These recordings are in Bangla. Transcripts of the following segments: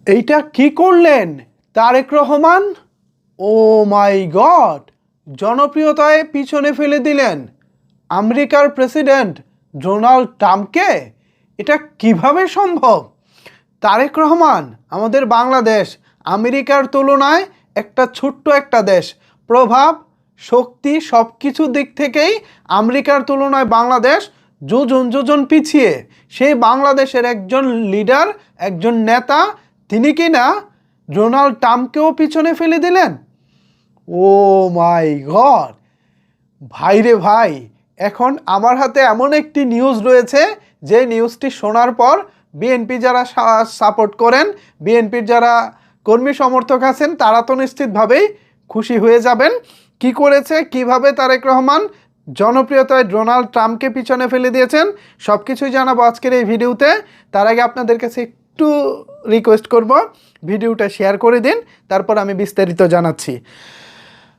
এইটা কি করলেন তারেক রহমান? ও মাই গড, জনপ্রিয়তায় পিছনে ফেলে দিলেন আমেরিকার প্রেসিডেন্ট ডোনাল্ড ট্রাম্পকে। এটা কিভাবে সম্ভব? তারেক রহমান, আমাদের বাংলাদেশ আমেরিকার তুলনায় একটা ছোট্ট একটা দেশ, প্রভাব শক্তি সব কিছু দিক থেকেই আমেরিকার তুলনায় বাংলাদেশ যোজন যোজন পিছিয়ে। সেই বাংলাদেশের একজন লিডার, একজন নেতা, তিনি কি না ডোনাল্ড ট্রাম্পকেও পিছনে ফেলে দিলেন। ও মাই গড, ভাই রে ভাই, এখন আমার হাতে এমন একটি নিউজ রয়েছে যে নিউজটি শোনার পর বিএনপি যারা সাপোর্ট করেন, বিএনপির যারা কর্মী সমর্থক আছেন, তারা তো নিশ্চিতভাবেই খুশি হয়ে যাবেন। কি করেছে, কিভাবে তারেক রহমান জনপ্রিয়তায় ডোনাল্ড ট্রাম্পকে পিছনে ফেলে দিয়েছেন, সব কিছুই জানাবো আজকের এই ভিডিওতে। তার আগে আপনাদের কাছে একটু রিকোয়েস্ট করব, ভিডিওটা শেয়ার করে দিন, তারপর আমি বিস্তারিত জানাচ্ছি।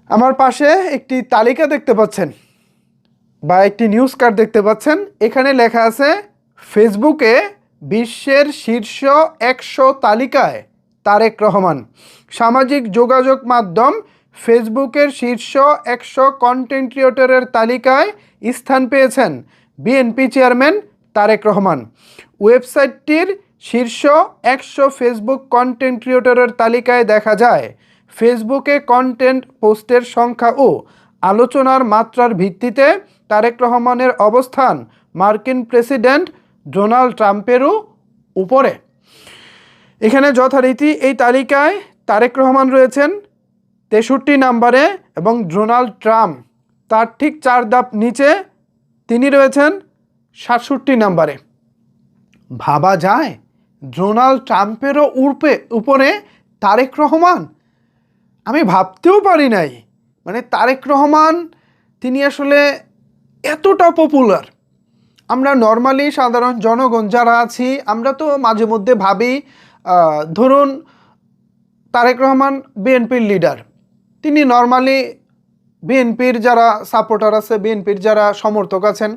আমার পাশে একটি তালিকা দেখতে পাচ্ছেন বা একটি নিউজ কার্ড দেখতে পাচ্ছেন। এখানে লেখা আছে ফেসবুকে বিশ্বের শীর্ষ 100 তালিকায় তারেক রহমান। সামাজিক যোগাযোগ মাধ্যম ফেসবুকের শীর্ষ 100 কন্টেন্ট ক্রিয়েটরের তালিকায় স্থান পেয়েছেন বিএনপি চেয়ারম্যান তারেক রহমান। ওয়েবসাইটটির শীর্ষ 100 ফেসবুক কন্টেন্ট ক্রিয়েটরের তালিকায় দেখা যায় ফেসবুকে কন্টেন্ট পোস্টের সংখ্যা ও আলোচনার মাত্রার ভিত্তিতে তারেক রহমানের অবস্থান মার্কিন প্রেসিডেন্ট ডোনাল্ড ট্রাম্পেরও উপরে। এখানে যথারীতি এই তালিকায় তারেক রহমান রয়েছেন 63 নম্বরে এবং ডোনাল্ড ট্রাম্প তার ঠিক 4 ধাপ নিচে, তিনি রয়েছেন 67 নম্বরে। ভাবা যায় ডোনাল্ড ট্রাম্পেরও উপরে তারেক রহমান? আমি ভাবতেও পারি নাই, মানে তারেক রহমান তিনি আসলে এতটা পপুলার। আমরা নর্মালি সাধারণ জনগণ যারা আছি, আমরা তো মাঝে মধ্যে ভাবি ধরুন তারেক রহমান বিএনপির লিডার, তিনি নর্মালি বিএনপির যারা সাপোর্টার আছে, বিএনপির যারা সমর্থক আছেন,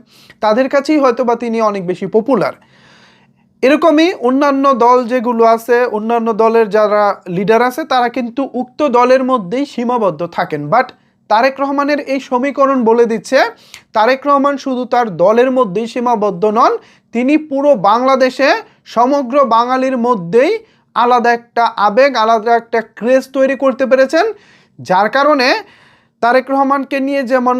তাদের কাছেই হয়তো বা তিনি অনেক বেশি পপুলার। এরকমই অন্যান্য দল যেগুলো আছে, অন্যান্য দলের যারা লিডার আছে, তারা কিন্তু উক্ত দলের মধ্যেই সীমাবদ্ধ থাকেন। বাট তারেক রহমানের এই সমীকরণ বলে দিচ্ছে তারেক রহমান শুধু তার দলের মধ্যেই সীমাবদ্ধ নন, তিনি পুরো বাংলাদেশে সমগ্র বাঙালির মধ্যেই আলাদা একটা আবেগ, আলাদা একটা ক্রেজ তৈরি করতে পেরেছেন। যার কারণে তারেক রহমানকে নিয়ে যেমন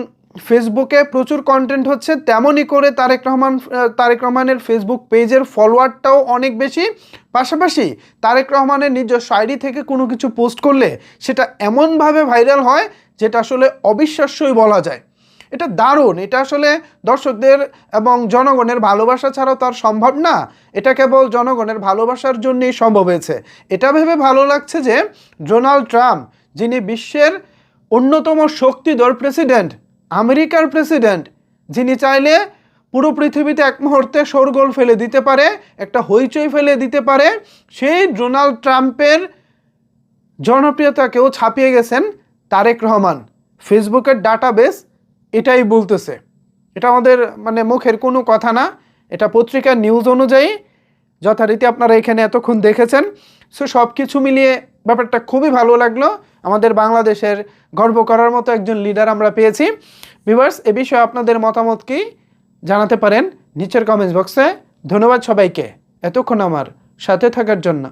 ফেসবুকে প্রচুর কন্টেন্ট হচ্ছে, তেমনই করে তারেক রহমানের ফেসবুক পেজের ফলোয়ারটাও অনেক বেশি। পাশাপাশি তারেক রহমানের নিজস্ব আইডি থেকে কোনো কিছু পোস্ট করলে সেটা এমনভাবে ভাইরাল হয় যেটা আসলে অবিশ্বাস্যই বলা যায়। এটা দারুণ, এটা আসলে দর্শকদের এবং জনগণের ভালোবাসা ছাড়াও তার সম্ভব না, এটা কেবল জনগণের ভালোবাসার জন্যই সম্ভব হয়েছে। এটা ভেবে ভালো লাগছে যে ডোনাল্ড ট্রাম্প, যিনি বিশ্বের অন্যতম শক্তিধর প্রেসিডেন্ট, আমেরিকার প্রেসিডেন্ট, যিনি চাইলে পুরো পৃথিবীতে এক মুহূর্তে শোরগোল ফেলে দিতে পারে, একটা হইচই ফেলে দিতে পারে, সেই ডোনাল্ড ট্রাম্পের জনপ্রিয়তাকেও ছাপিয়ে গেছেন তারেক রহমান। ফেসবুকের ডাটাবেস এটাই বলতেছে, এটা আমাদের মানে মুখের কোনো কথা না, এটা পত্রিকার নিউজ অনুযায়ী যথারীতি আপনারা এখানে এতক্ষণ দেখেছেন। সো সব কিছু মিলিয়ে ব্যাপারটা খুবই ভালো লাগলো। আমাদের বাংলাদেশের গর্ব করার মতো একজন লিডার আমরা পেয়েছি। ভিউয়ার্স, এ বিষয়ে আপনাদের মতামত কি জানাতে পারেন নিচের কমেন্টস বক্সে। ধন্যবাদ সবাইকে এতক্ষণ আমার সাথে থাকার জন্য।